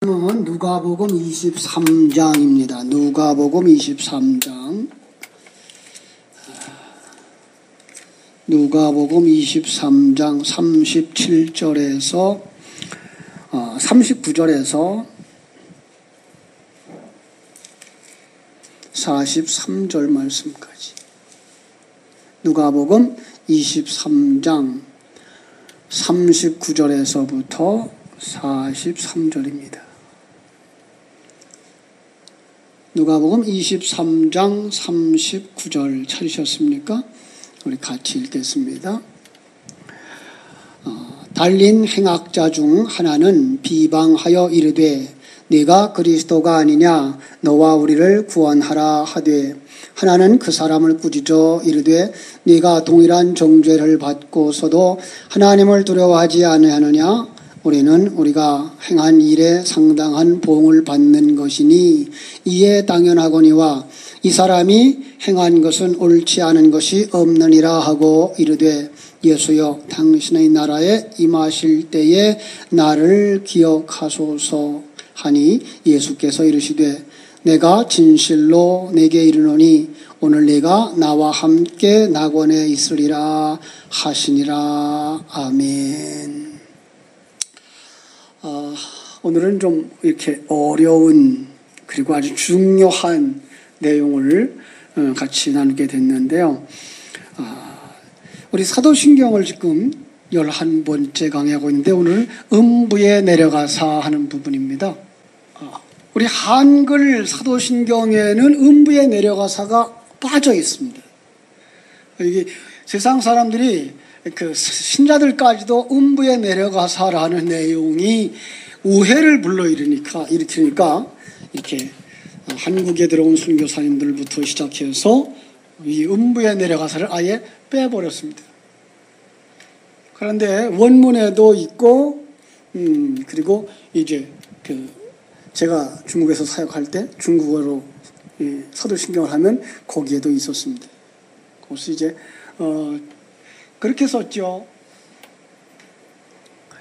누가복음 23장입니다. 누가복음 23장. 누가복음 23장 37절에서 39절에서 43절 말씀까지. 누가복음 23장 39절에서부터 43절입니다. 누가복음 23장 39절 찾으셨습니까? 우리 같이 읽겠습니다. 달린 행악자 중 하나는 비방하여 이르되 네가 그리스도가 아니냐 너와 우리를 구원하라 하되 하나는 그 사람을 꾸짖어 이르되 네가 동일한 정죄를 받고서도 하나님을 두려워하지 아니하느냐 우리는 우리가 행한 일에 상당한 보응을 받는 것이니 이에 당연하거니와 이 사람이 행한 것은 옳지 않은 것이 없느니라 하고 이르되 예수여 당신의 나라에 임하실 때에 나를 기억하소서 하니 예수께서 이르시되 내가 진실로 내게 이르노니 오늘 네가 나와 함께 낙원에 있으리라 하시니라. 아멘. 오늘은 좀 이렇게 어려운 그리고 아주 중요한 내용을 같이 나누게 됐는데요. 우리 사도신경을 지금 11번째 강의하고 있는데 오늘 음부에 내려가사 하는 부분입니다. 우리 한글 사도신경에는 음부에 내려가사가 빠져 있습니다. 이게 세상 사람들이 그 신자들까지도 음부에 내려가사라는 내용이 오해를 불러일으키니까 이렇게 한국에 들어온 선교사님들부터 시작해서 이 음부에 내려가사를 아예 빼버렸습니다. 그런데 원문에도 있고 그리고 이제 제가 중국에서 사역할 때 중국어로 사도신경을 하면 거기에도 있었습니다. 그래서 이제 그렇게 썼죠.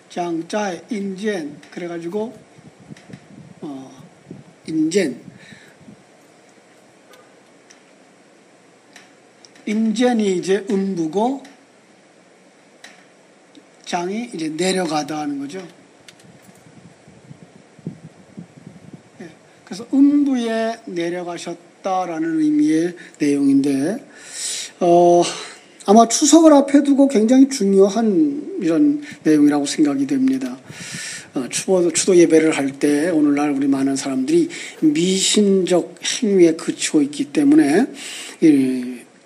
장자의 인젠 그래가지고 인젠이 이제 음부고 장이 이제 내려가다 하는 거죠. 그래서 음부에 내려가셨다라는 의미의 내용인데 아마 추석을 앞에 두고 굉장히 중요한 이런 내용이라고 생각이 됩니다. 추도 예배를 할 때 오늘날 우리 많은 사람들이 미신적 행위에 그치고 있기 때문에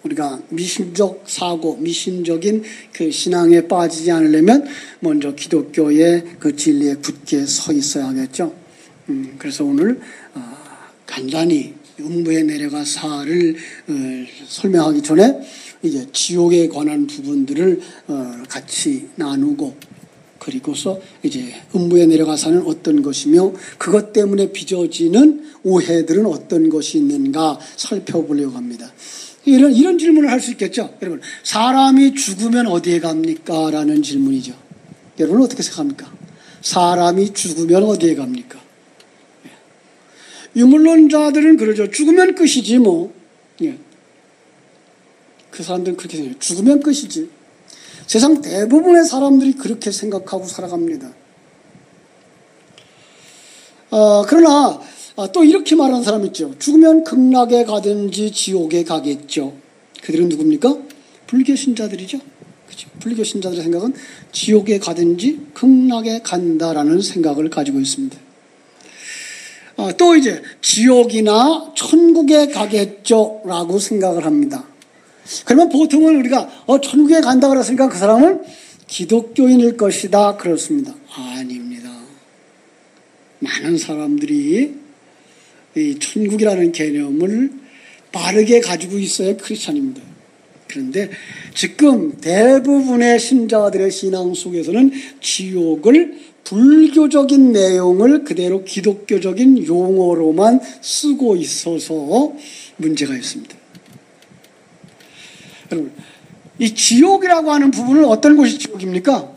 우리가 미신적 사고, 미신적인 그 신앙에 빠지지 않으려면 먼저 기독교의 그 진리에 굳게 서 있어야 하겠죠. 그래서 오늘 간단히 음부에 내려가사를 설명하기 전에 이제 지옥에 관한 부분들을 같이 나누고 그리고서 이제 음부에 내려가사는 어떤 것이며 그것 때문에 빚어지는 오해들은 어떤 것이 있는가 살펴보려고 합니다. 이런 질문을 할 수 있겠죠. 여러분, 사람이 죽으면 어디에 갑니까? 라는 질문이죠. 여러분 어떻게 생각합니까? 사람이 죽으면 어디에 갑니까? 유물론자들은 그러죠. 죽으면 끝이지 뭐. 그 사람들은 그렇게 생각해요. 죽으면 끝이지. 세상 대부분의 사람들이 그렇게 생각하고 살아갑니다. 그러나 또 이렇게 말하는 사람 있죠. 죽으면 극락에 가든지 지옥에 가겠죠. 그들은 누굽니까? 불교신자들이죠. 그렇죠? 불교신자들의 생각은 지옥에 가든지 극락에 간다라는 생각을 가지고 있습니다. 또 이제 지옥이나 천국에 가겠죠 라고 생각을 합니다. 그러면 보통은 우리가 천국에 간다 그랬으니까 그 사람은 기독교인일 것이다 그렇습니다. 아닙니다. 많은 사람들이 이 천국이라는 개념을 바르게 가지고 있어야 크리스찬입니다. 그런데 지금 대부분의 신자들의 신앙 속에서는 지옥을 불교적인 내용을 그대로 기독교적인 용어로만 쓰고 있어서 문제가 있습니다. 여러분, 이 지옥이라고 하는 부분은 어떤 곳이 지옥입니까?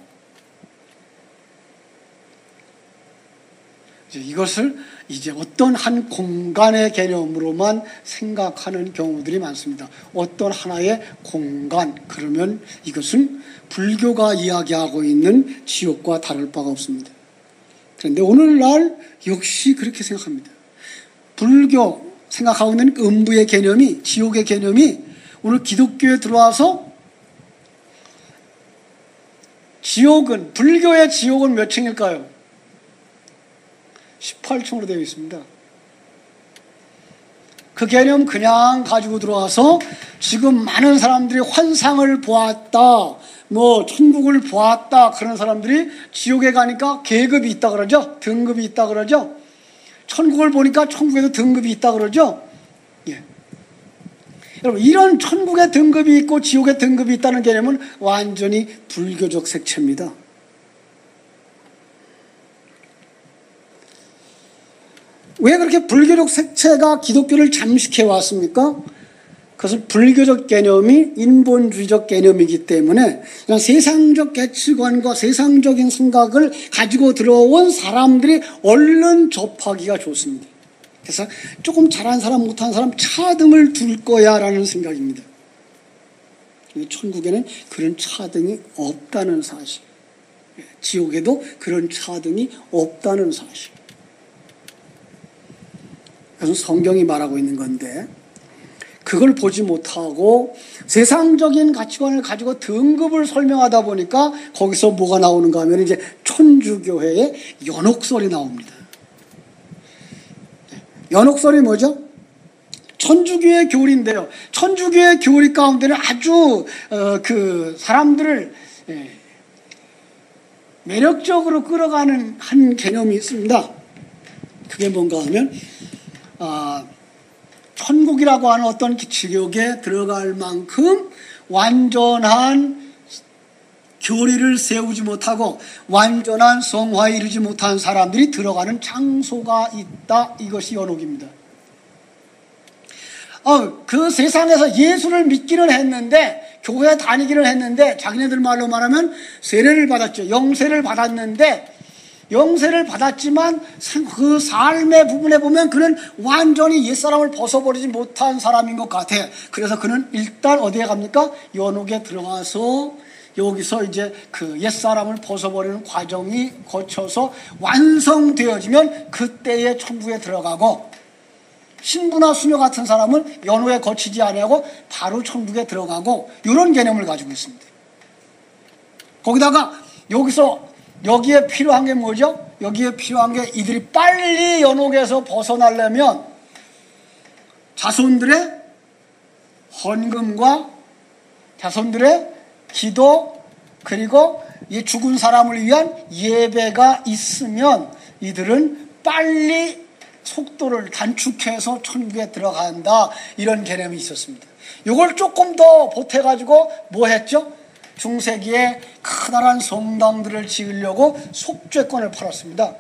이것을 이제 어떤 한 공간의 개념으로만 생각하는 경우들이 많습니다. 어떤 하나의 공간, 그러면 이것은 불교가 이야기하고 있는 지옥과 다를 바가 없습니다. 그런데 오늘날 역시 그렇게 생각합니다. 불교 생각하고 있는 음부의 개념이, 지옥의 개념이 오늘 기독교에 들어와서 지옥은, 불교의 지옥은 몇 층일까요? 18층으로 되어 있습니다. 그 개념 그냥 가지고 들어와서 지금 많은 사람들이 환상을 보았다, 뭐 천국을 보았다, 그런 사람들이 지옥에 가니까 계급이 있다 그러죠. 등급이 있다 그러죠. 천국을 보니까 천국에도 등급이 있다 그러죠. 예. 여러분, 이런 천국의 등급이 있고 지옥의 등급이 있다는 개념은 완전히 불교적 색채입니다. 왜 그렇게 불교적 색채가 기독교를 잠식해 왔습니까? 그것은 불교적 개념이 인본주의적 개념이기 때문에 세상적 가치관과 세상적인 생각을 가지고 들어온 사람들이 얼른 접하기가 좋습니다. 그래서 조금 잘한 사람, 못한 사람 차등을 둘 거야 라는 생각입니다. 천국에는 그런 차등이 없다는 사실, 지옥에도 그런 차등이 없다는 사실. 그것은 성경이 말하고 있는 건데, 그걸 보지 못하고 세상적인 가치관을 가지고 등급을 설명하다 보니까 거기서 뭐가 나오는가 하면 이제 천주교회의 연옥설이 나옵니다. 연옥설이 뭐죠? 천주교의 교리인데요. 천주교의 교리 가운데는 아주 그 사람들을 매력적으로 끌어가는 한 개념이 있습니다. 그게 뭔가 하면 천국이라고 하는 어떤 지옥에 들어갈 만큼 완전한 교리를 세우지 못하고 완전한 성화에 이르지 못한 사람들이 들어가는 장소가 있다. 이것이 연옥입니다. 그 세상에서 예수를 믿기는 했는데, 교회 다니기는 했는데, 자기네들 말로 말하면 세례를 받았죠. 영세를 받았는데, 영세를 받았지만 그 삶의 부분에 보면 그는 완전히 옛사람을 벗어버리지 못한 사람인 것 같아. 그래서 그는 일단 어디에 갑니까? 연옥에 들어가서 여기서 이제 그 옛사람을 벗어버리는 과정이 거쳐서 완성되어지면 그때의 천국에 들어가고, 신부나 수녀 같은 사람은 연옥에 거치지 아니하고 바로 천국에 들어가고, 이런 개념을 가지고 있습니다. 거기다가 여기에 필요한 게 뭐죠? 여기에 필요한 게 이들이 빨리 연옥에서 벗어나려면 자손들의 헌금과 자손들의 기도, 그리고 이 죽은 사람을 위한 예배가 있으면 이들은 빨리 속도를 단축해서 천국에 들어간다, 이런 개념이 있었습니다. 이걸 조금 더 보태가지고 뭐 했죠? 중세기에 커다란 성당들을 지으려고 속죄권을 팔았습니다.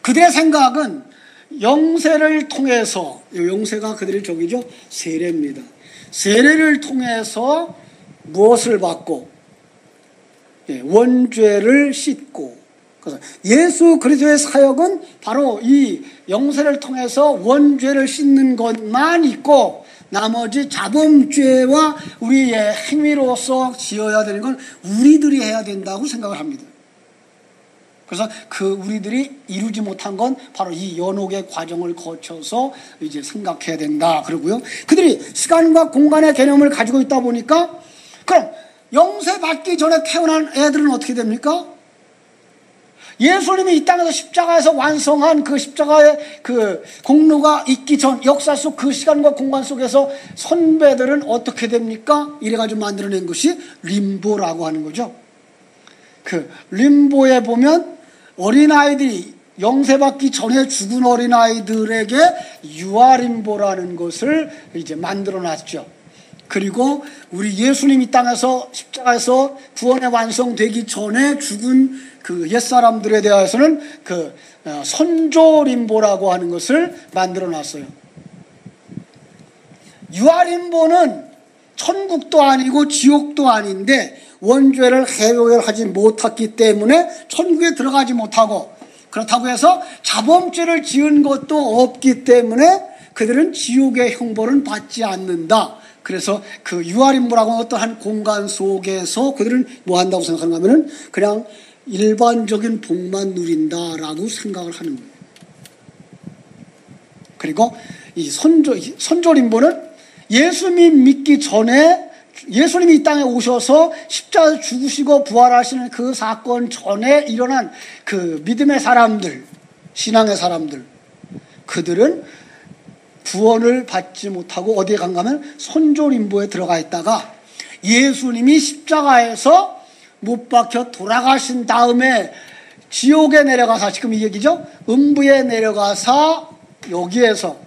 그들의 생각은 영세를 통해서, 영세가 그들의 적이죠, 세례입니다. 세례를 통해서 무엇을 받고? 원죄를 씻고. 그래서 예수 그리스도의 사역은 바로 이 영세를 통해서 원죄를 씻는 것만 있고, 나머지 자범죄와 우리의 행위로서 지어야 되는 건 우리들이 해야 된다고 생각을 합니다. 그래서 그 우리들이 이루지 못한 건 바로 이 연옥의 과정을 거쳐서 이제 생각해야 된다 그러고요. 그들이 시간과 공간의 개념을 가지고 있다 보니까, 그럼 영세 받기 전에 태어난 애들은 어떻게 됩니까? 예수님이 이 땅에서 십자가에서 완성한 그 십자가의 그 공로가 있기 전 역사 속 그 시간과 공간 속에서 선배들은 어떻게 됩니까? 이래가지고 만들어낸 것이 림보라고 하는 거죠. 그 림보에 보면 어린아이들이 영세받기 전에 죽은 어린아이들에게 유아림보라는 것을 이제 만들어 놨죠. 그리고 우리 예수님 이 땅에서 십자가에서 구원의 완성되기 전에 죽은 그 옛사람들에 대해서는 그 선조림보라고 하는 것을 만들어 놨어요. 유아림보는 천국도 아니고 지옥도 아닌데 원죄를 해결하지 못했기 때문에 천국에 들어가지 못하고, 그렇다고 해서 자범죄를 지은 것도 없기 때문에 그들은 지옥의 형벌은 받지 않는다. 그래서 그 유아림부라고 하는 어떠한 공간 속에서 그들은 뭐 한다고 생각하는가 하면은 그냥 일반적인 복만 누린다라고 생각을 하는 거예요. 그리고 이 선조림보는 예수님이 믿기 전에, 예수님이 이 땅에 오셔서 십자가에서 죽으시고 부활하시는 그 사건 전에 일어난 그 믿음의 사람들, 신앙의 사람들, 그들은 구원을 받지 못하고 어디에 간가 하면 선조림보에 들어가 있다가 예수님이 십자가에서 못 박혀 돌아가신 다음에 지옥에 내려가서, 지금 이 얘기죠, 음부에 내려가서 여기에서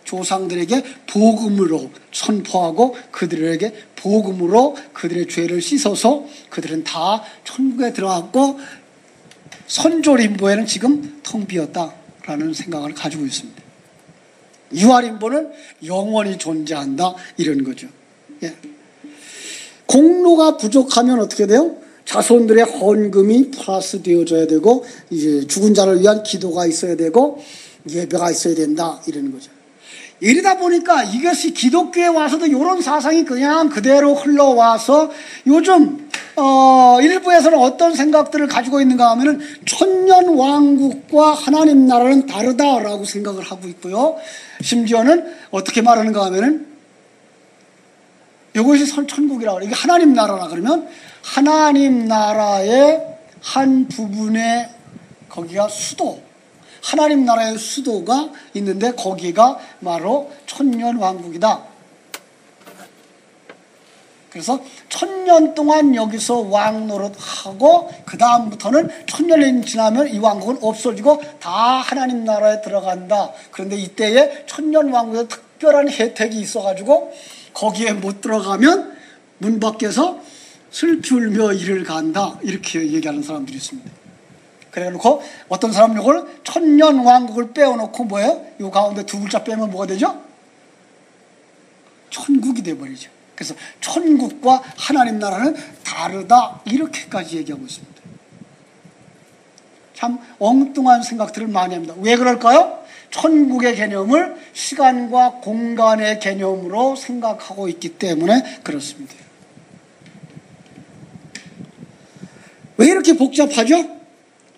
조상들에게 복음으로 선포하고 그들에게 복음으로 그들의 죄를 씻어서 그들은 다 천국에 들어갔고 선조림보에는 지금 텅 비었다라는 생각을 가지고 있습니다. 유아림보는 영원히 존재한다, 이런 거죠. 예. 공로가 부족하면 어떻게 돼요? 자손들의 헌금이 플러스 되어져야 되고, 이제 죽은 자를 위한 기도가 있어야 되고 예배가 있어야 된다, 이런 거죠. 이러다 보니까 이것이 기독교에 와서도 이런 사상이 그냥 그대로 흘러와서 요즘 일부에서는 어떤 생각들을 가지고 있는가 하면은 천년왕국과 하나님 나라는 다르다라고 생각을 하고 있고요. 심지어는 어떻게 말하는가 하면은 이것이 천국이라고 그래요. 이게 하나님 나라라 그러면 하나님 나라의 한 부분에 거기가 수도, 하나님 나라의 수도가 있는데 거기가 바로 천년왕국이다. 그래서 1000년 동안 여기서 왕 노릇하고 그 다음부터는 1000년이 지나면 이 왕국은 없어지고 다 하나님 나라에 들어간다. 그런데 이때에 천년왕국에 특별한 혜택이 있어가지고 거기에 못 들어가면 문 밖에서 슬피 울며 이를 간다, 이렇게 얘기하는 사람들이 있습니다. 그래놓고 어떤 사람은 이걸 천년왕국을 빼어놓고 뭐예요? 이 가운데 두 글자 빼면 뭐가 되죠? 천국이 돼버리죠. 그래서 천국과 하나님 나라는 다르다, 이렇게까지 얘기하고 있습니다. 참 엉뚱한 생각들을 많이 합니다. 왜 그럴까요? 천국의 개념을 시간과 공간의 개념으로 생각하고 있기 때문에 그렇습니다. 왜 이렇게 복잡하죠?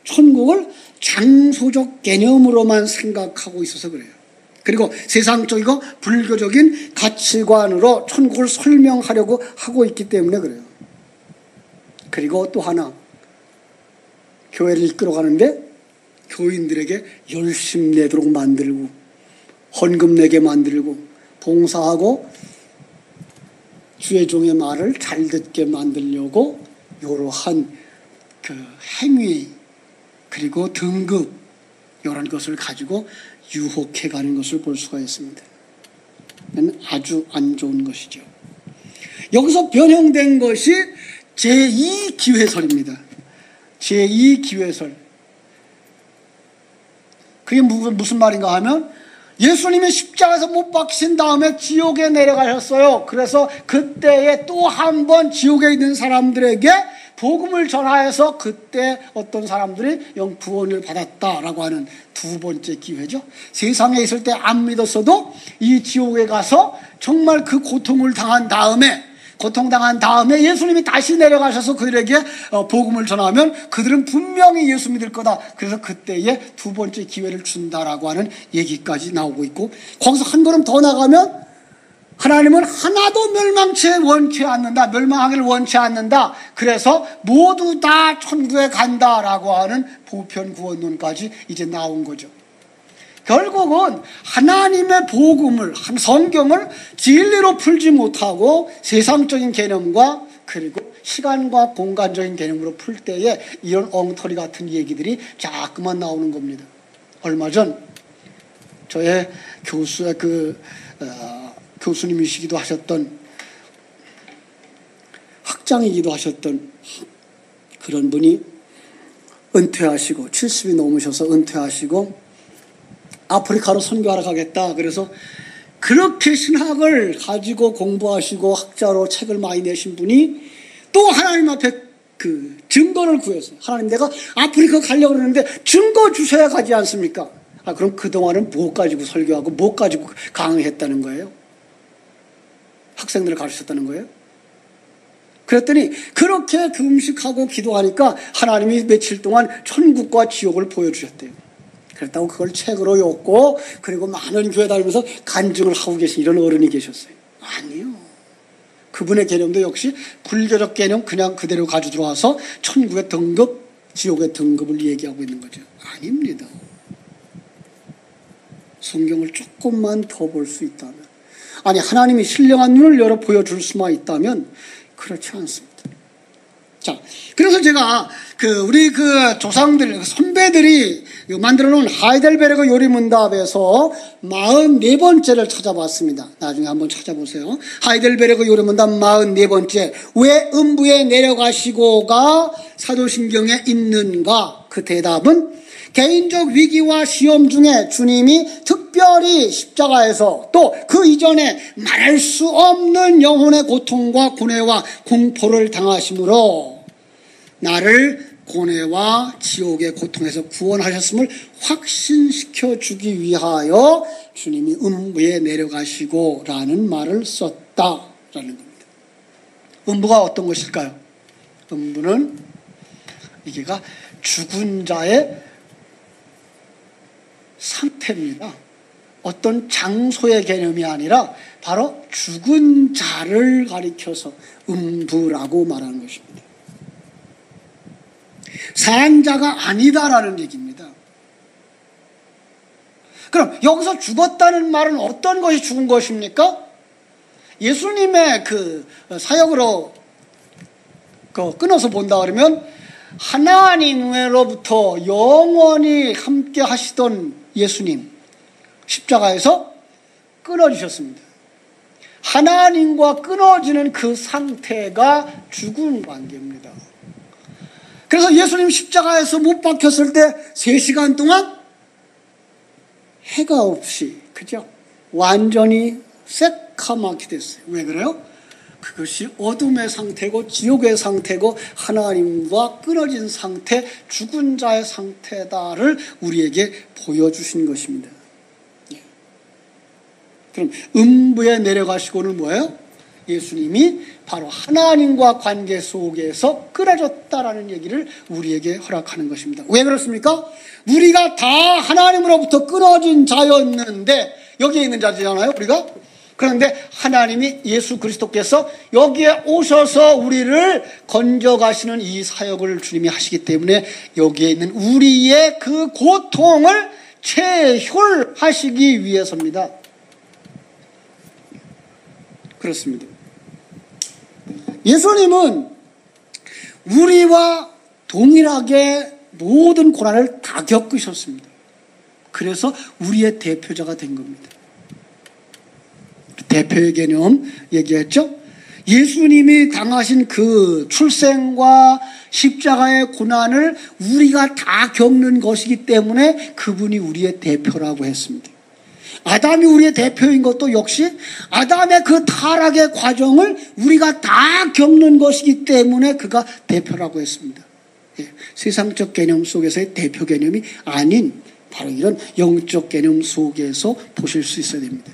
천국을 장소적 개념으로만 생각하고 있어서 그래요. 그리고 세상적이고 불교적인 가치관으로 천국을 설명하려고 하고 있기 때문에 그래요. 그리고 또 하나, 교회를 이끌어가는데 교인들에게 열심 내도록 만들고 헌금 내게 만들고 봉사하고 주의 종의 말을 잘 듣게 만들려고 이러한 그 행위 그리고 등급 이런 것을 가지고 유혹해가는 것을 볼 수가 있습니다. 이건 아주 안 좋은 것이죠. 여기서 변형된 것이 제2기회설입니다. 제2기회설. 그게 무슨 말인가 하면 예수님이 십자가에서 못 박히신 다음에 지옥에 내려가셨어요. 그래서 그때에 또 한 번 지옥에 있는 사람들에게 복음을 전하여서 그때 어떤 사람들이 구원을 받았다라고 하는 두 번째 기회죠. 세상에 있을 때 안 믿었어도 이 지옥에 가서 정말 그 고통을 당한 다음에 예수님이 다시 내려가셔서 그들에게 복음을 전하면 그들은 분명히 예수 믿을 거다. 그래서 그때에 두 번째 기회를 준다라고 하는 얘기까지 나오고 있고, 거기서 한 걸음 더 나가면 하나님은 하나도 멸망하기를 원치 않는다. 그래서 모두 다 천국에 간다라고 하는 보편 구원론까지 이제 나온 거죠. 결국은 하나님의 복음을, 성경을 진리로 풀지 못하고 세상적인 개념과 그리고 시간과 공간적인 개념으로 풀 때에 이런 엉터리 같은 얘기들이 자꾸만 나오는 겁니다. 얼마 전 저의 교수님이시기도 하셨던, 학장이기도 하셨던 그런 분이 은퇴하시고 70이 넘으셔서 은퇴하시고 아프리카로 선교하러 가겠다. 그래서 그렇게 신학을 가지고 공부하시고 학자로 책을 많이 내신 분이 또 하나님 앞에 그 증거를 구했어요. 하나님, 내가 아프리카 가려고 그러는데 증거 주셔야 가지 않습니까? 그럼 그동안은 뭐 가지고 설교하고 뭐 가지고 강의했다는 거예요? 학생들을 가르쳤다는 거예요? 그랬더니 그렇게 금식하고 기도하니까 하나님이 며칠 동안 천국과 지옥을 보여주셨대요. 그렇다고 그걸 책으로 엮고 그리고 많은 교회 다니면서 간증을 하고 계신 이런 어른이 계셨어요. 아니요. 그분의 개념도 역시 불교적 개념 그냥 그대로 가지고 들어와서 천국의 등급, 지옥의 등급을 얘기하고 있는 거죠. 아닙니다. 성경을 조금만 더 볼 수 있다면, 아니 하나님이 신령한 눈을 열어 보여줄 수만 있다면 그렇지 않습니다. 자, 그래서 제가 우리 조상들, 선배들이 만들어 놓은 하이델베르그 요리문답에서 44번째를 찾아봤습니다. 나중에 한번 찾아보세요. 하이델베르그 요리문답 44번째. 왜 음부에 내려가시고가 사도신경에 있는가? 그 대답은 개인적 위기와 시험 중에 주님이 특별히 십자가에서 또 그 이전에 말할 수 없는 영혼의 고통과 고뇌와 공포를 당하심으로 나를 고뇌와 지옥의 고통에서 구원하셨음을 확신시켜 주기 위하여 주님이 음부에 내려가시고 라는 말을 썼다라는 겁니다. 음부가 어떤 것일까요? 음부는 이게가 죽은 자의 상태입니다. 어떤 장소의 개념이 아니라 바로 죽은 자를 가리켜서 음부라고 말하는 것입니다. 산자가 아니다라는 얘기입니다. 그럼 여기서 죽었다는 말은 어떤 것이 죽은 것입니까? 예수님의 사역으로 끊어서 본다 그러면 하나님으로부터 영원히 함께 하시던 예수님, 십자가에서 끊어지셨습니다. 하나님과 끊어지는 그 상태가 죽은 관계입니다. 그래서 예수님 십자가에서 못 박혔을 때 3시간 동안 해가 없이, 그죠? 완전히 새카맣게 됐어요. 왜 그래요? 그것이 어둠의 상태고 지옥의 상태고 하나님과 끊어진 상태, 죽은 자의 상태다를 우리에게 보여주신 것입니다. 그럼 음부에 내려가시고는 뭐예요? 예수님이 바로 하나님과 관계 속에서 끊어졌다라는 얘기를 우리에게 허락하는 것입니다. 왜 그렇습니까? 우리가 다 하나님으로부터 끊어진 자였는데, 여기에 있는 자잖아요, 우리가. 그런데 하나님이 예수 그리스도께서 여기에 오셔서 우리를 건져가시는 이 사역을 주님이 하시기 때문에 여기에 있는 우리의 그 고통을 체휼하시기 위해서입니다. 그렇습니다. 예수님은 우리와 동일하게 모든 고난을 다 겪으셨습니다. 그래서 우리의 대표자가 된 겁니다. 대표의 개념 얘기했죠? 예수님이 당하신 그 출생과 십자가의 고난을 우리가 다 겪는 것이기 때문에 그분이 우리의 대표라고 했습니다. 아담이 우리의 대표인 것도 역시 아담의 그 타락의 과정을 우리가 다 겪는 것이기 때문에 그가 대표라고 했습니다. 세상적 개념 속에서의 대표 개념이 아닌 바로 이런 영적 개념 속에서 보실 수 있어야 됩니다.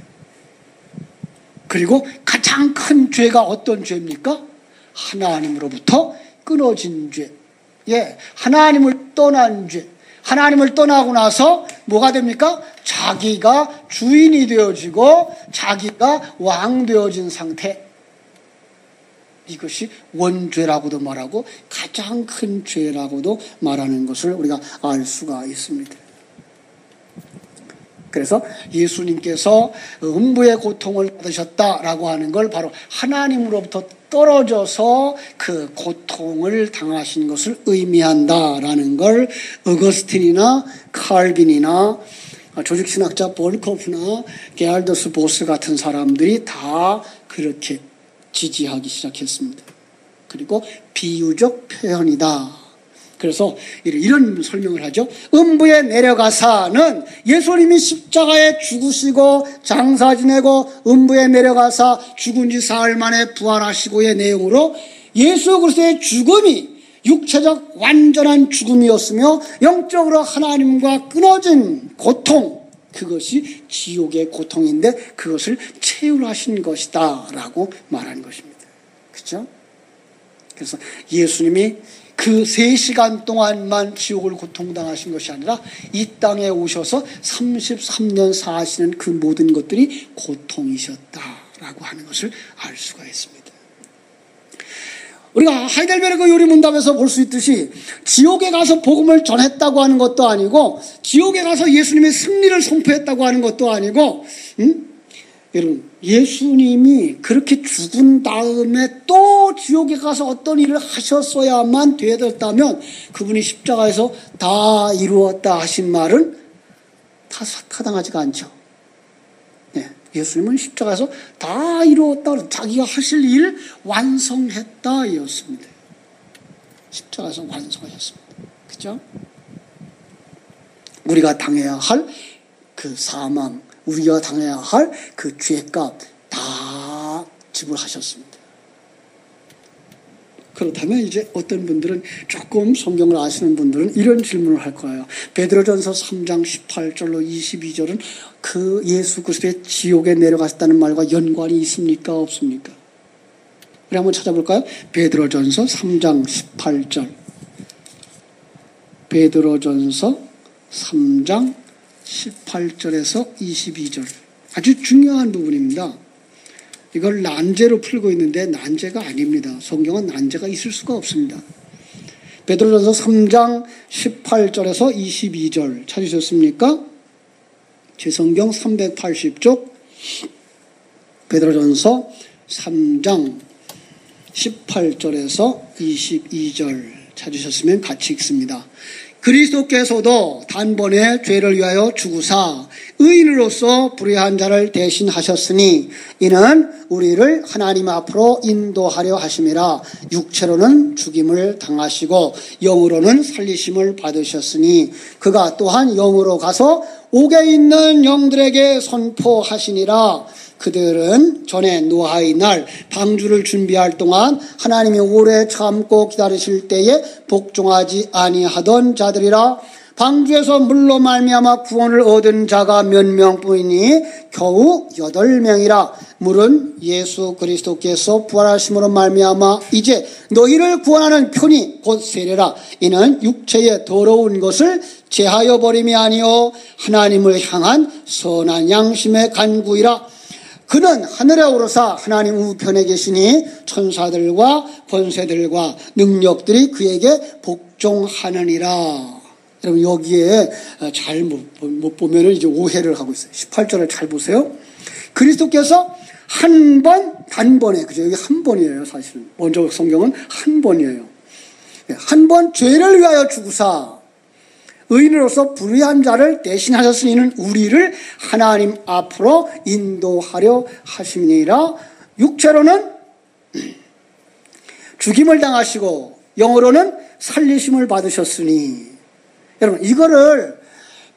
그리고 가장 큰 죄가 어떤 죄입니까? 하나님으로부터 끊어진 죄. 하나님을 떠난 죄. 하나님을 떠나고 나서 뭐가 됩니까? 자기가 주인이 되어지고 자기가 왕 되어진 상태. 이것이 원죄라고도 말하고 가장 큰 죄라고도 말하는 것을 우리가 알 수가 있습니다. 그래서 예수님께서 음부의 고통을 받으셨다라고 하는 걸 바로 하나님으로부터 떨어져서 그 고통을 당하신 것을 의미한다라는 걸 어거스틴이나 칼빈이나 조직신학자 볼코프나 게알더스 보스 같은 사람들이 다 그렇게 지지하기 시작했습니다. 그리고 비유적 표현이다. 그래서 이런 설명을 하죠. 음부에 내려가사는 예수님이 십자가에 죽으시고 장사 지내고 음부에 내려가사 죽은 지 사흘 만에 부활하시고의 내용으로 예수 그리스도의 죽음이 육체적 완전한 죽음이었으며 영적으로 하나님과 끊어진 고통, 그것이 지옥의 고통인데 그것을 체휼하신 것이다 라고 말하는 것입니다. 그렇죠? 그래서 예수님이 그 3시간 동안만 지옥을 고통당하신 것이 아니라 이 땅에 오셔서 33년 사시는 그 모든 것들이 고통이셨다라고 하는 것을 알 수가 있습니다. 우리가 하이델베르그 요리문답에서 볼 수 있듯이 지옥에 가서 복음을 전했다고 하는 것도 아니고 지옥에 가서 예수님의 승리를 선포했다고 하는 것도 아니고 여러분 예수님이 그렇게 죽은 다음에 또 지옥에 가서 어떤 일을 하셨어야만 되었다면 그분이 십자가에서 다 이루었다 하신 말은 다 타당하지가 않죠. 네, 예수님은 십자가에서 다 이루었다, 자기가 하실 일을 완성했다 이었습니다. 십자가에서 완성하셨습니다. 그렇죠? 우리가 당해야 할 그 사망, 우리가 당해야 할 그 죄값 다 지불하셨습니다. 그렇다면 이제 어떤 분들은 조금 성경을 아시는 분들은 이런 질문을 할 거예요. 베드로전서 3장 18절로 22절은 그 예수 그리스도의 지옥에 내려가셨다는 말과 연관이 있습니까? 없습니까? 우리 한번 찾아볼까요? 베드로전서 3장 18절. 베드로전서 3장 18절에서 22절. 아주 중요한 부분입니다. 이걸 난제로 풀고 있는데 난제가 아닙니다. 성경은 난제가 있을 수가 없습니다. 베드로전서 3장 18절에서 22절 찾으셨습니까? 제 성경 380쪽 베드로전서 3장 18절에서 22절 찾으셨으면 같이 읽습니다. 그리스도께서도 단번에 죄를 위하여 죽으사 의인으로서 불의한 자를 대신하셨으니 이는 우리를 하나님 앞으로 인도하려 하심이라. 육체로는 죽임을 당하시고 영으로는 살리심을 받으셨으니 그가 또한 영으로 가서 옥에 있는 영들에게 선포하시니라. 그들은 전에 노아의 날 방주를 준비할 동안 하나님이 오래 참고 기다리실 때에 복종하지 아니하던 자들이라. 방주에서 물로 말미암아 구원을 얻은 자가 몇 명뿐이니 겨우 8명이라. 물은 예수 그리스도께서 부활하심으로 말미암아 이제 너희를 구원하는 편이 곧 세례라. 이는 육체의 더러운 것을 제하여 버림이 아니요 하나님을 향한 선한 양심의 간구이라. 그는 하늘에 오르사 하나님 우편에 계시니 천사들과 권세들과 능력들이 그에게 복종하느니라. 여러분 여기에 잘 못 보면 이제 오해를 하고 있어요. 18절을 잘 보세요. 그리스도께서 한 번, 단번에, 그죠? 여기 한 번이에요, 사실은. 먼저 성경은 한 번이에요. 한 번 죄를 위하여 죽으사 의인으로서 불의한 자를 대신하셨으니 이는 우리를 하나님 앞으로 인도하려 하심이니라. 육체로는 죽임을 당하시고 영으로는 살리심을 받으셨으니. 여러분 이거를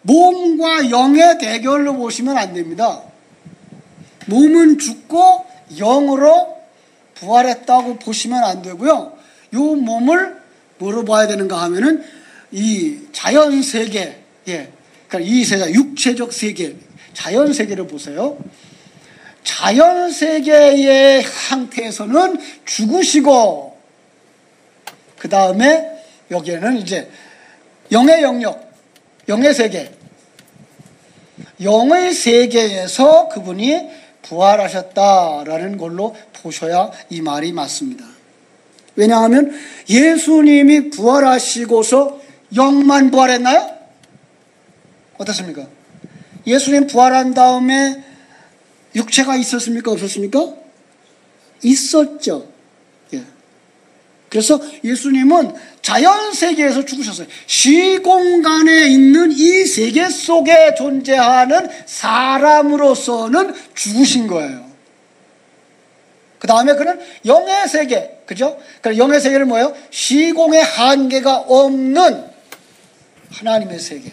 몸과 영의 대결로 보시면 안 됩니다. 몸은 죽고 영으로 부활했다고 보시면 안 되고요. 이 몸을 뭐로 봐야 되는가 하면은 이 자연 세계, 그러니까 이 세상 육체적 세계, 자연 세계를 보세요. 자연 세계의 상태에서는 죽으시고 그 다음에 여기에는 이제 영의 영역, 영의 세계, 영의 세계에서 그분이 부활하셨다라는 걸로 보셔야 이 말이 맞습니다. 왜냐하면 예수님이 부활하시고서 영만 부활했나요? 어떻습니까? 예수님 부활한 다음에 육체가 있었습니까? 없었습니까? 있었죠. 그래서 예수님은 자연 세계에서 죽으셨어요. 시공간에 있는 이 세계 속에 존재하는 사람으로서는 죽으신 거예요. 그 다음에 그는 영의 세계, 그죠? 그 영의 세계는 뭐예요? 시공의 한계가 없는 하나님의 세계.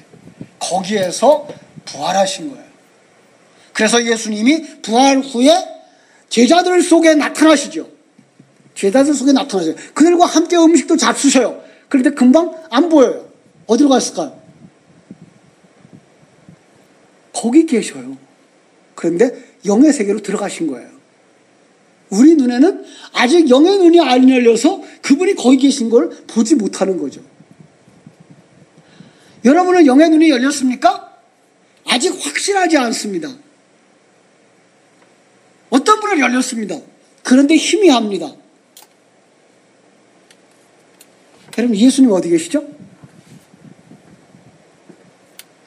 거기에서 부활하신 거예요. 그래서 예수님이 부활 후에 제자들 속에 나타나시죠. 제자들 속에 나타나셔요. 그들과 함께 음식도 잡수셔요. 그런데 금방 안 보여요. 어디로 갔을까요? 거기 계셔요. 그런데 영의 세계로 들어가신 거예요. 우리 눈에는 아직 영의 눈이 안 열려서 그분이 거기 계신 걸 보지 못하는 거죠. 여러분은 영의 눈이 열렸습니까? 아직 확실하지 않습니다. 어떤 분은 열렸습니다. 그런데 희미합니다. 여러분, 예수님 어디 계시죠?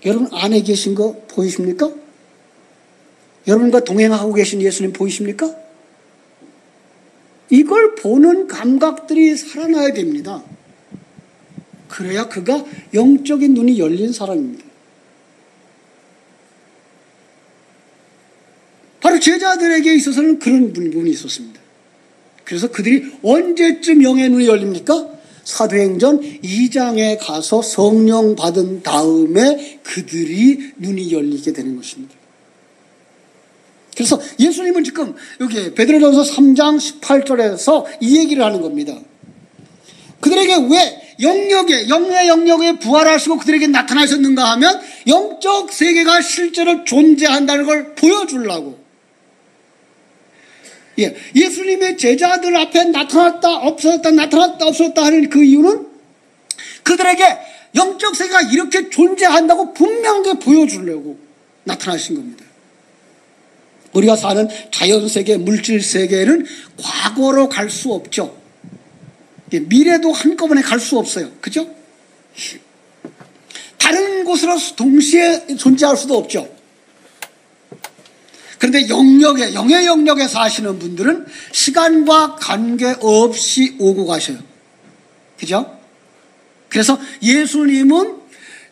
여러분 안에 계신 거 보이십니까? 여러분과 동행하고 계신 예수님 보이십니까? 이걸 보는 감각들이 살아나야 됩니다. 그래야 그가 영적인 눈이 열린 사람입니다. 바로 제자들에게 있어서는 그런 부분이 있었습니다. 그래서 그들이 언제쯤 영의 눈이 열립니까? 사도행전 2장에 가서 성령 받은 다음에 그들이 눈이 열리게 되는 것입니다. 그래서 예수님은 지금 여기 베드로전서 3장 18절에서 이 얘기를 하는 겁니다. 그들에게 왜 영의 영역에 부활하시고 그들에게 나타나셨는가 하면 영적 세계가 실제로 존재한다는 걸 보여주려고. 예수님의 제자들 앞에 나타났다 없어졌다 나타났다 없어졌다 하는 그 이유는 그들에게 영적 세계가 이렇게 존재한다고 분명하게 보여주려고 나타나신 겁니다. 우리가 사는 자연세계, 물질세계는 과거로 갈 수 없죠. 미래도 한꺼번에 갈 수 없어요. 그죠? 다른 곳으로 동시에 존재할 수도 없죠. 그런데 영의 영역에 사시는 분들은 시간과 관계없이 오고 가셔요. 그죠? 그래서 예수님은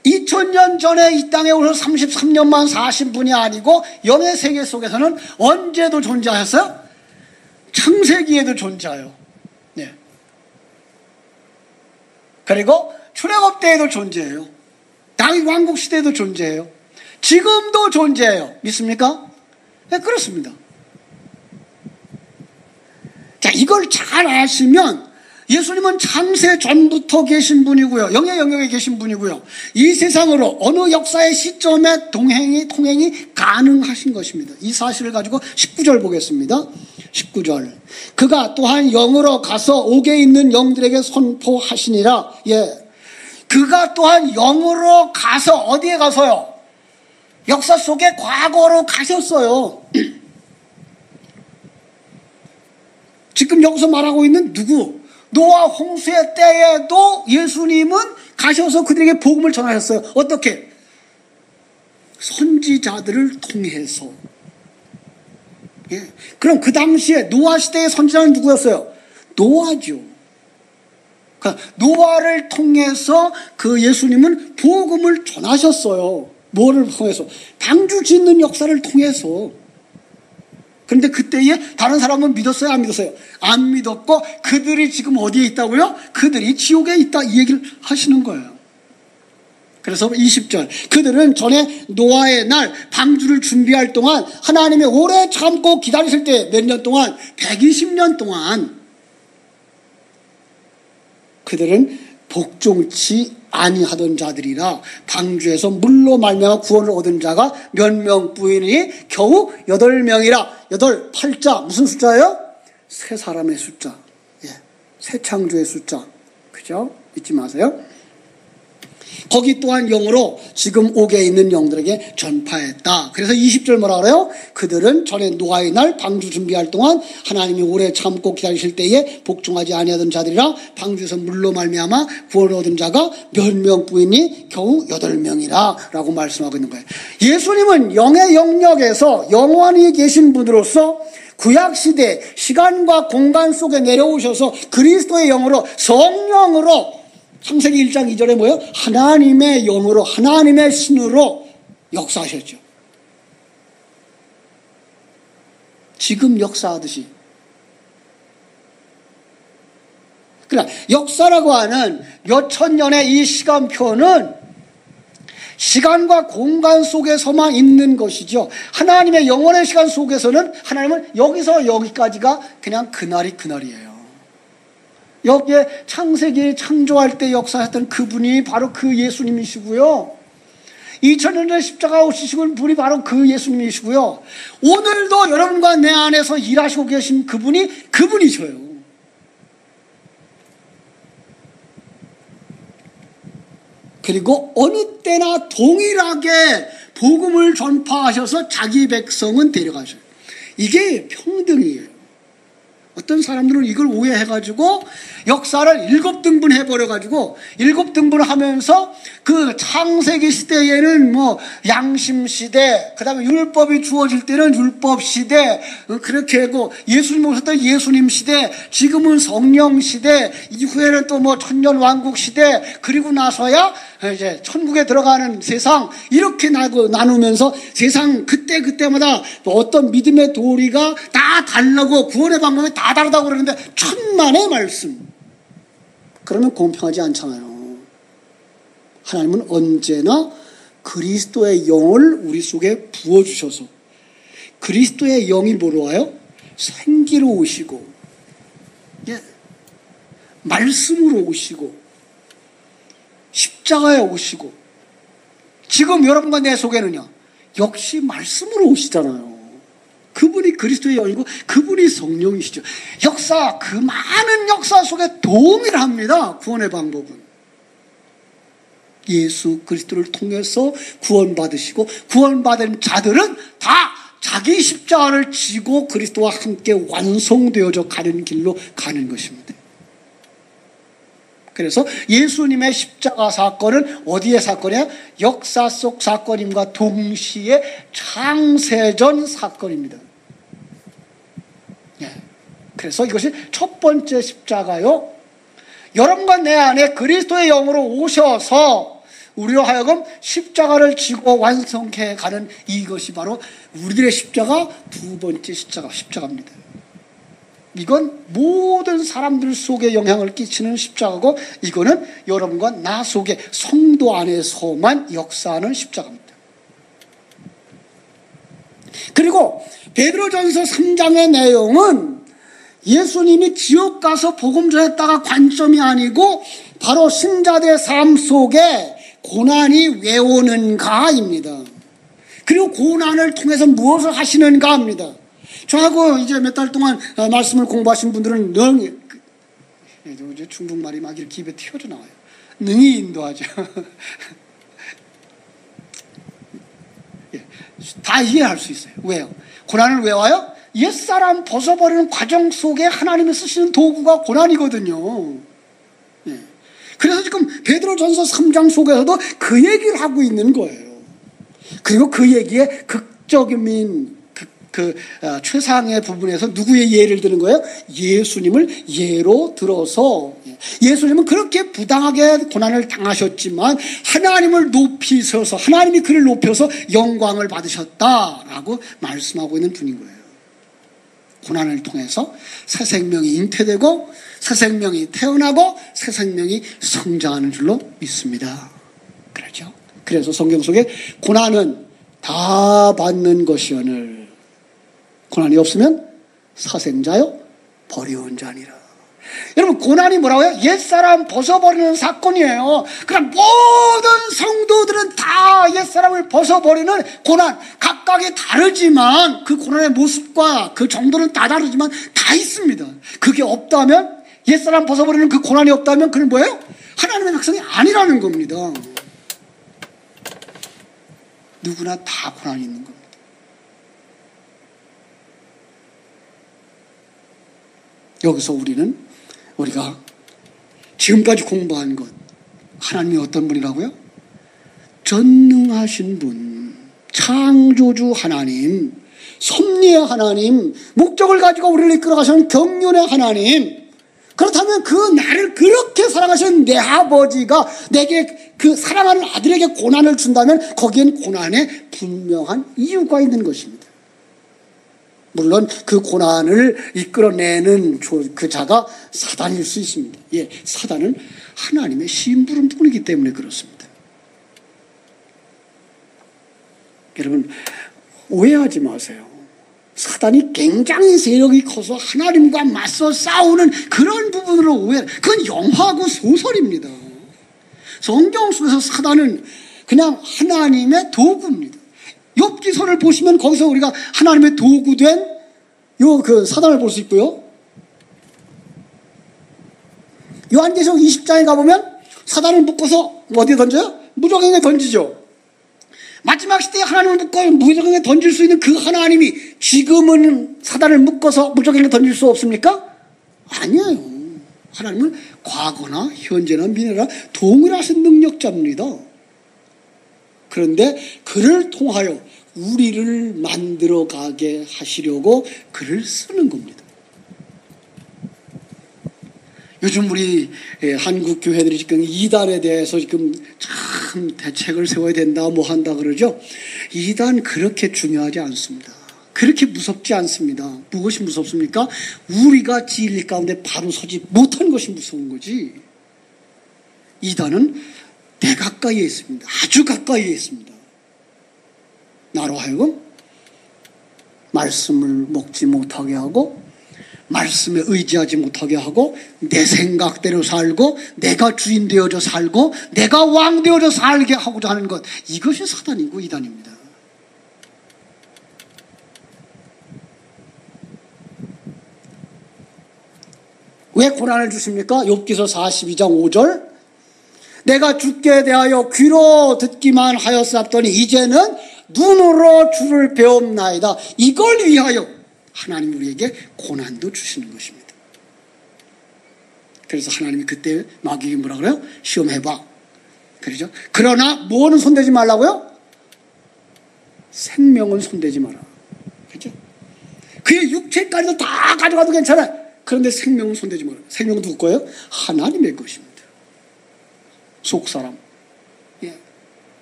2000년 전에 이 땅에 오셔서 33년만 사신 분이 아니고 영의 세계 속에서는 언제도 존재하셨어요? 창세기에도 존재해요. 네. 그리고 출애굽 때에도 존재해요. 다윗 왕국 시대에도 존재해요. 지금도 존재해요. 믿습니까? 네, 그렇습니다. 자, 이걸 잘 아시면 예수님은 창세 전부터 계신 분이고요. 영의 영역에 계신 분이고요. 이 세상으로 어느 역사의 시점에 통행이 가능하신 것입니다. 이 사실을 가지고 19절 보겠습니다. 19절. 그가 또한 영으로 가서 옥에 있는 영들에게 선포하시니라. 그가 또한 영으로 가서 어디에 가서요? 역사 속에 과거로 가셨어요. 지금 여기서 말하고 있는 누구? 노아 홍수의 때에도 예수님은 가셔서 그들에게 복음을 전하셨어요. 어떻게? 선지자들을 통해서. 그럼 그 당시에 노아 시대의 선지자는 누구였어요? 노아죠. 그러니까 노아를 통해서 그 예수님은 복음을 전하셨어요. 뭐를 통해서? 방주 짓는 역사를 통해서. 그런데 그때에 다른 사람은 믿었어요? 안 믿었어요? 안 믿었고 그들이 지금 어디에 있다고요? 그들이 지옥에 있다 이 얘기를 하시는 거예요. 그래서 20절. 그들은 전에 노아의 날 방주를 준비할 동안 하나님의 오래 참고 기다리실 때 몇 년 동안? 120년 동안 그들은 복종치 아니하던 자들이라 방주에서 물로 말미암아 구원을 얻은 자가 몇 명뿐이니 겨우 8명이라. 8자 무슨 숫자예요? 세 사람의 숫자. 새 창조의 숫자. 그죠? 잊지 마세요. 거기 또한 영으로 지금 옥에 있는 영들에게 전파했다. 그래서 20절 뭐라 그래요? 그들은 전에 노아의 날 방주 준비할 동안 하나님이 오래 참고 기다리실 때에 복종하지 아니하던 자들이라 방주에서 물로 말미암아 구원을 얻은 자가 몇 명뿐이니 겨우 8명이라 라고 말씀하고 있는 거예요. 예수님은 영의 영역에서 영원히 계신 분으로서 구약시대 시간과 공간 속에 내려오셔서 그리스도의 영으로 성령으로 창세기 1장 2절에 뭐예요? 하나님의 영으로 하나님의 신으로 역사하셨죠. 지금 역사하듯이 그러나 역사라고 하는 몇천 년의 이 시간표는 시간과 공간 속에서만 있는 것이죠. 하나님의 영원의 시간 속에서는 하나님은 여기서 여기까지가 그냥 그날이에요. 여기에 창세기 창조할 때 역사했던 그분이 바로 그 예수님이시고요. 2000년 전에 십자가 오시신 분이 바로 그 예수님이시고요. 오늘도 여러분과 내 안에서 일하시고 계신 그분이셔요. 그리고 어느 때나 동일하게 복음을 전파하셔서 자기 백성은 데려가셔요. 이게 평등이에요. 어떤 사람들은 이걸 오해해가지고 역사를 7등분 해버려가지고 7등분 하면서 그 창세기 시대에는 뭐 양심 시대, 그 다음에 율법이 주어질 때는 율법 시대, 그렇게 하고 예수님 오셨던 예수님 시대, 지금은 성령 시대, 이후에는 또 뭐 천년 왕국 시대, 그리고 나서야 이제 천국에 들어가는 세상, 이렇게 나누면서 세상 그때마다 어떤 믿음의 도리가 다 다르고 구원의 방법이 다 다르다고 그러는데 천만의 말씀. 그러면 공평하지 않잖아요. 하나님은 언제나 그리스도의 영을 우리 속에 부어주셔서 그리스도의 영이 뭐로 와요? 생기로 오시고, 말씀으로 오시고, 십자가에 오시고, 지금 여러분과 내 속에는요, 역시 말씀으로 오시잖아요. 그분이 그리스도의 영이고 그분이 성령이시죠. 그 많은 역사 속에 동일합니다. 구원의 방법은. 예수 그리스도를 통해서 구원받으시고, 구원받은 자들은 다 자기 십자가를 지고 그리스도와 함께 완성되어져 가는 길로 가는 것입니다. 그래서 예수님의 십자가 사건은 어디의 사건이에요? 역사 속 사건임과 동시에 창세전 사건입니다. 그래서 이것이 첫 번째 십자가요. 여러분과 내 안에 그리스도의 영으로 오셔서 우리로 하여금 십자가를 지고 완성해 가는 이것이 바로 우리들의 십자가, 두 번째 십자가입니다. 이건 모든 사람들 속에 영향을 끼치는 십자가고, 이거는 여러분과 나 속에 성도 안에서만 역사하는 십자가입니다. 그리고 베드로전서 3장의 내용은 예수님이 지옥 가서 복음 전했다가 관점이 아니고 바로 신자들의 삶 속에 고난이 왜 오는가입니다. 그리고 고난을 통해서 무엇을 하시는가입니다. 저하고 이제 몇 달 동안 말씀을 공부하신 분들은 이제 중국말이 막 이렇게 입에 튀어져 나와요. 능히 인도하죠. 다 이해할 수 있어요. 왜요? 고난을 왜 와요? 옛사람 벗어버리는 과정 속에 하나님이 쓰시는 도구가 고난이거든요. 그래서 지금 베드로전서 3장 속에서도 그 얘기를 하고 있는 거예요. 그리고 그 얘기의 극적인 최상의 부분에서 누구의 예를 드는 거예요? 예수님을 예로 들어서, 예수님은 그렇게 부당하게 고난을 당하셨지만 하나님을 높이셔서, 하나님이 그를 높여서 영광을 받으셨다라고 말씀하고 있는 분인 거예요. 고난을 통해서 새 생명이 잉태되고 새 생명이 태어나고 새 생명이 성장하는 줄로 믿습니다. 그렇죠? 그래서 성경 속에 고난은 다 받는 것이오늘 고난이 없으면 사생자요 버리온 자니라. 여러분, 고난이 뭐라고요? 옛사람 벗어버리는 사건이에요. 그럼 모든 성도들은 다 옛사람을 벗어버리는 고난, 각각이 다르지만 그 고난의 모습과 그 정도는 다 다르지만 다 있습니다. 그게 없다면, 옛사람 벗어버리는 그 고난이 없다면 그는 뭐예요? 하나님의 백성이 아니라는 겁니다. 누구나 다 고난이 있는 겁니다. 여기서 우리가 지금까지 공부한 것, 하나님이 어떤 분이라고요? 전능하신 분, 창조주 하나님, 섭리의 하나님, 목적을 가지고 우리를 이끌어가시는 경륜의 하나님. 그렇다면 그 나를 그렇게 사랑하시는 내 아버지가 내게 그 사랑하는 아들에게 고난을 준다면 거기엔 고난에 분명한 이유가 있는 것입니다. 물론 그 고난을 이끌어내는 그 자가 사단일 수 있습니다. 예, 사단은 하나님의 심부름꾼이기 때문에 그렇습니다. 여러분, 오해하지 마세요. 사단이 굉장히 세력이 커서 하나님과 맞서 싸우는 그런 부분으로 그건 영화고 소설입니다. 성경 속에서 사단은 그냥 하나님의 도구입니다. 욥기서를 보시면 거기서 우리가 하나님의 도구된 그 사단을 볼 수 있고요. 요한계시록 20장에 가보면 사단을 묶어서 어디에 던져요? 무저갱에 던지죠. 마지막 시대에 하나님을 묶어 무저갱에 던질 수 있는 그 하나님이 지금은 사단을 묶어서 무저갱에 던질 수 없습니까? 아니에요. 하나님은 과거나 현재나 미래나 동일하신 능력자입니다. 그런데 그를 통하여 우리를 만들어가게 하시려고 그를 쓰는 겁니다. 요즘 우리 한국 교회들이 지금 이단에 대해서 지금 참 대책을 세워야 된다 뭐 한다 그러죠. 이단 그렇게 중요하지 않습니다. 그렇게 무섭지 않습니다. 무엇이 무섭습니까? 우리가 진리 가운데 바로 서지 못한 것이 무서운 거지. 이단은 내 가까이에 있습니다. 아주 가까이에 있습니다. 나로 하여금 말씀을 먹지 못하게 하고 말씀에 의지하지 못하게 하고 내 생각대로 살고 내가 주인 되어져 살고 내가 왕 되어져 살게 하고자 하는 것, 이것이 사단이고 이단입니다. 왜 고난을 주십니까? 욥기서 42장 5절, 내가 주께 대하여 귀로 듣기만 하였사옵더니 이제는 눈으로 주를 배움나이다. 이걸 위하여 하나님 우리에게 고난도 주시는 것입니다. 그래서 하나님이 그때 마귀에게 뭐라 그래요? 시험해봐. 그러죠? 그러나 뭐는 손대지 말라고요? 생명은 손대지 마라. 그렇죠? 그의 육체까지도 다 가져가도 괜찮아요. 그런데 생명은 손대지 마라. 생명은 누구 거예요? 하나님의 것입니다. 속사람, 예,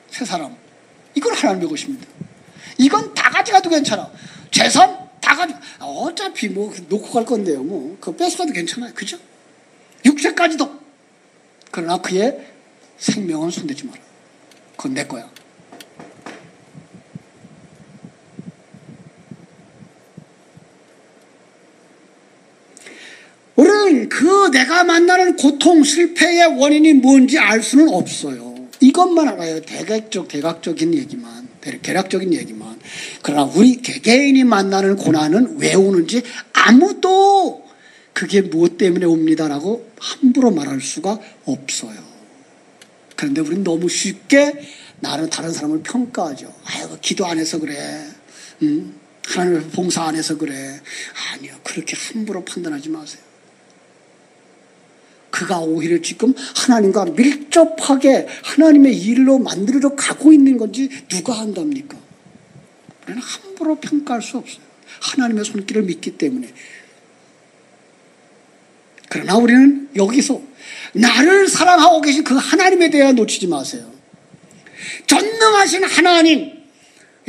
새사람, 이건 하나님의 것입니다. 이건 다 가져가도 괜찮아. 재산 다 가지고, 어차피 뭐 놓고 갈 건데요. 뭐 그거 뺏어가도 괜찮아요. 그죠? 육체까지도. 그러나 그의 생명은 손대지 마라. 그건 내 거야. 우리는 그 내가 만나는 고통, 실패의 원인이 뭔지 알 수는 없어요. 이것만 알아요. 대각적인 얘기만, 개략적인 얘기만. 그러나 우리 개개인이 만나는 고난은 왜 오는지 아무도 그게 무엇 때문에 옵니다라고 함부로 말할 수가 없어요. 그런데 우리는 너무 쉽게 나는 다른 사람을 평가하죠. 아유, 기도 안 해서 그래. 하나님의 봉사 안 해서 그래. 아니요, 그렇게 함부로 판단하지 마세요. 그가 오히려 지금 하나님과 밀접하게 하나님의 일로 만들어져 가고 있는 건지 누가 한답니까? 우리는 함부로 평가할 수 없어요. 하나님의 손길을 믿기 때문에. 그러나 우리는 여기서 나를 사랑하고 계신 그 하나님에 대해 놓치지 마세요. 전능하신 하나님,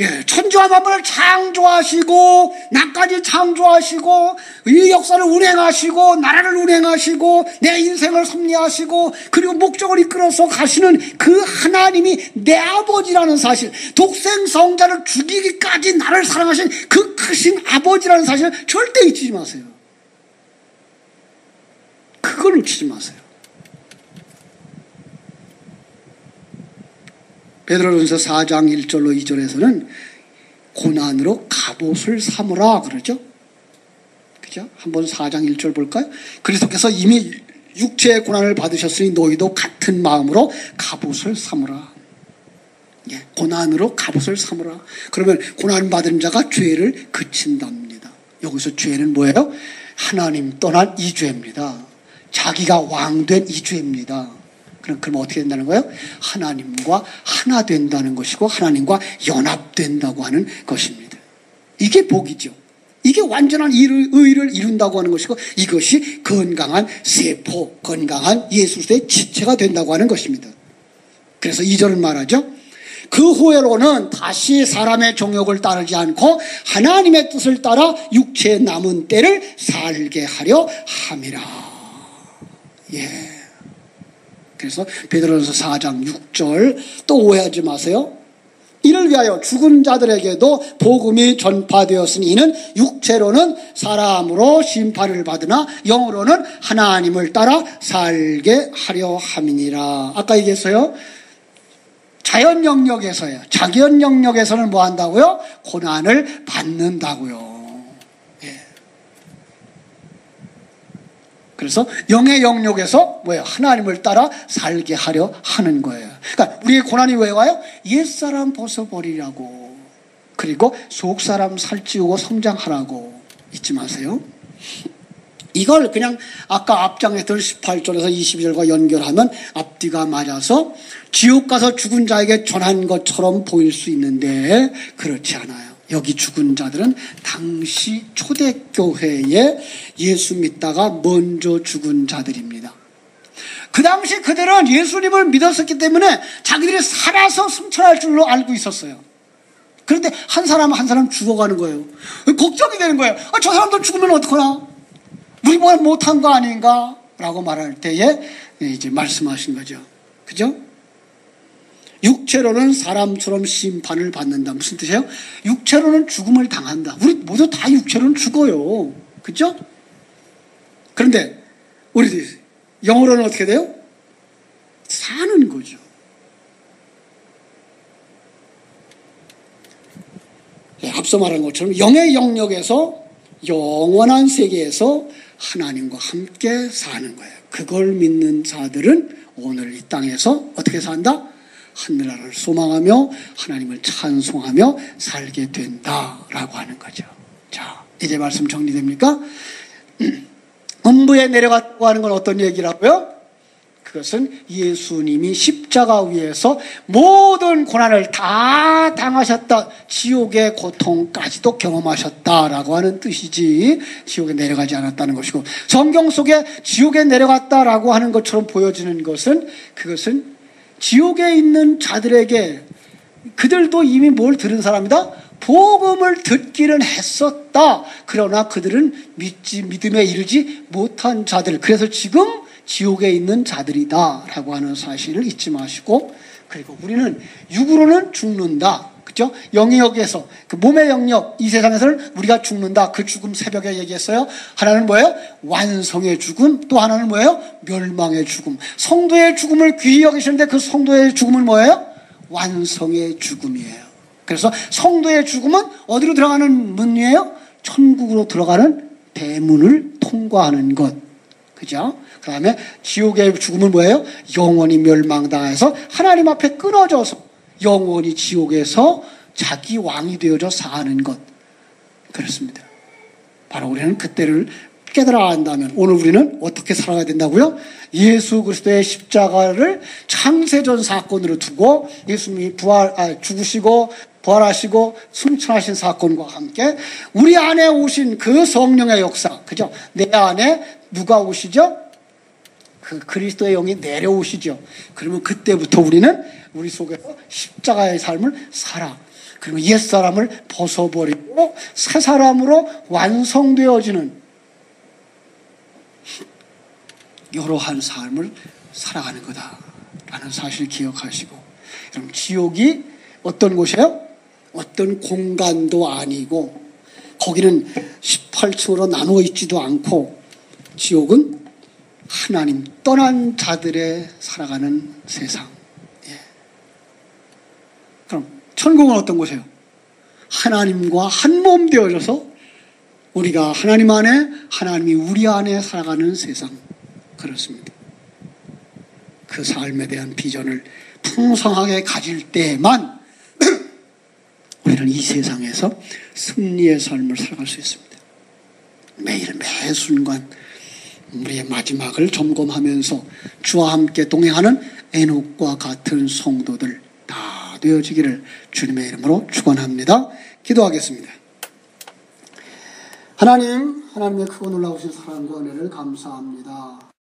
예, 천지와 만물을 창조하시고 나까지 창조하시고 이 역사를 운행하시고 나라를 운행하시고 내 인생을 섭리하시고 그리고 목적을 이끌어서 가시는 그 하나님이 내 아버지라는 사실, 독생성자를 죽이기까지 나를 사랑하신 그 크신 아버지라는 사실을 절대 잊지 마세요. 그걸 놓치지 마세요. 베드로전서 4장 1절로 2절에서는 고난으로 갑옷을 삼으라 그러죠. 그죠? 한번 4장 1절 볼까요? 그리스도께서 이미 육체의 고난을 받으셨으니 너희도 같은 마음으로 갑옷을 삼으라. 예, 고난으로 갑옷을 삼으라. 그러면 고난 받은 자가 죄를 그친답니다. 여기서 죄는 뭐예요? 하나님 떠난 이 죄입니다. 자기가 왕된 이 죄입니다. 그럼 어떻게 된다는 거예요? 하나님과 하나 된다는 것이고 하나님과 연합된다고 하는 것입니다. 이게 복이죠. 이게 완전한 의를 이룬다고 하는 것이고 이것이 건강한 세포, 건강한 예수의 지체가 된다고 하는 것입니다. 그래서 2절은 말하죠. 그 후에로는 다시 사람의 정욕을 따르지 않고 하나님의 뜻을 따라 육체의 남은 때를 살게 하려 함이라. 예. 그래서 베드로전서 4장 6절 또 오해하지 마세요. 이를 위하여 죽은 자들에게도 복음이 전파되었으니 이는 육체로는 사람으로 심판을 받으나 영으로는 하나님을 따라 살게 하려 함이니라. 아까 얘기했어요. 자연 영역에서요. 자연 영역에서는 뭐 한다고요? 고난을 받는다고요. 예. 그래서 영의 영역에서 뭐예요? 하나님을 따라 살게 하려 하는 거예요. 그러니까 우리의 고난이 왜 와요? 옛사람 벗어버리라고. 그리고 속사람 살찌우고 성장하라고. 잊지 마세요. 이걸 그냥 아까 앞장했던 18절에서 22절과 연결하면 앞뒤가 맞아서 지옥 가서 죽은 자에게 전한 것처럼 보일 수 있는데 그렇지 않아요. 여기 죽은 자들은 당시 초대교회에 예수 믿다가 먼저 죽은 자들입니다. 그 당시 그들은 예수님을 믿었었기 때문에 자기들이 살아서 승천할 줄로 알고 있었어요. 그런데 한 사람 한 사람 죽어가는 거예요. 걱정이 되는 거예요. 저 사람들 죽으면 어떡하나? 우리 뭐 못한 거 아닌가? 라고 말할 때에 이제 말씀하신 거죠. 그죠? 육체로는 사람처럼 심판을 받는다. 무슨 뜻이에요? 육체로는 죽음을 당한다. 우리 모두 다 육체로는 죽어요. 그죠? 그런데 우리 영어로는 어떻게 돼요? 사는 거죠. 앞서 말한 것처럼 영의 영역에서 영원한 세계에서 하나님과 함께 사는 거예요. 그걸 믿는 자들은 오늘 이 땅에서 어떻게 산다? 하늘나라를 소망하며 하나님을 찬송하며 살게 된다라고 하는 거죠. 자, 이제 말씀 정리됩니까? 음부에 내려갔다고 하는 건 어떤 얘기라고요? 그것은 예수님이 십자가 위에서 모든 고난을 다 당하셨다. 지옥의 고통까지도 경험하셨다라고 하는 뜻이지 지옥에 내려가지 않았다는 것이고, 성경 속에 지옥에 내려갔다라고 하는 것처럼 보여지는 것은 그것은 지옥에 있는 자들에게 그들도 이미 뭘 들은 사람이다? 복음을 듣기는 했었다. 그러나 그들은 믿음에 이르지 못한 자들. 그래서 지금 지옥에 있는 자들이다 라고 하는 사실을 잊지 마시고, 그리고 우리는 육으로는 죽는다. 그죠? 영역에서, 그 몸의 영역, 이 세상에서는 우리가 죽는다. 그 죽음 새벽에 얘기했어요. 하나는 뭐예요? 완성의 죽음. 또 하나는 뭐예요? 멸망의 죽음. 성도의 죽음을 귀히 여기시는데 그 성도의 죽음은 뭐예요? 완성의 죽음이에요. 그래서 성도의 죽음은 어디로 들어가는 문이에요? 천국으로 들어가는 대문을 통과하는 것. 그죠? 그 다음에 지옥의 죽음은 뭐예요? 영원히 멸망당해서 하나님 앞에 끊어져서 영원히 지옥에서 자기 왕이 되어져 사는 것. 그렇습니다. 바로 우리는 그때를 깨달아 한다면 오늘 우리는 어떻게 살아가야 된다고요? 예수 그리스도의 십자가를 창세전 사건으로 두고 예수님이 죽으시고 부활하시고 승천하신 사건과 함께 우리 안에 오신 그 성령의 역사, 그죠? 내 안에 누가 오시죠? 그 그리스도의 영이 내려오시죠. 그러면 그때부터 우리는 우리 속에서 십자가의 삶을 살아. 그리고 옛사람을 벗어버리고 새 사람으로 완성되어지는 이러한 삶을 살아가는 거다라는 사실을 기억하시고, 그럼 지옥이 어떤 곳이에요? 어떤 공간도 아니고 거기는 18층으로 나누어 있지도 않고 지옥은 하나님 떠난 자들의 살아가는 세상. 예. 그럼 천국은 어떤 곳이에요? 하나님과 한 몸 되어져서 우리가 하나님 안에, 하나님이 우리 안에 살아가는 세상. 그렇습니다. 그 삶에 대한 비전을 풍성하게 가질 때만 우리는 이 세상에서 승리의 삶을 살아갈 수 있습니다. 매일 매 순간 우리의 마지막을 점검하면서 주와 함께 동행하는 에녹과 같은 성도들 다 되어지기를 주님의 이름으로 축원합니다. 기도하겠습니다. 하나님, 하나님의 크고 놀라우신 사랑과 은혜를 감사합니다.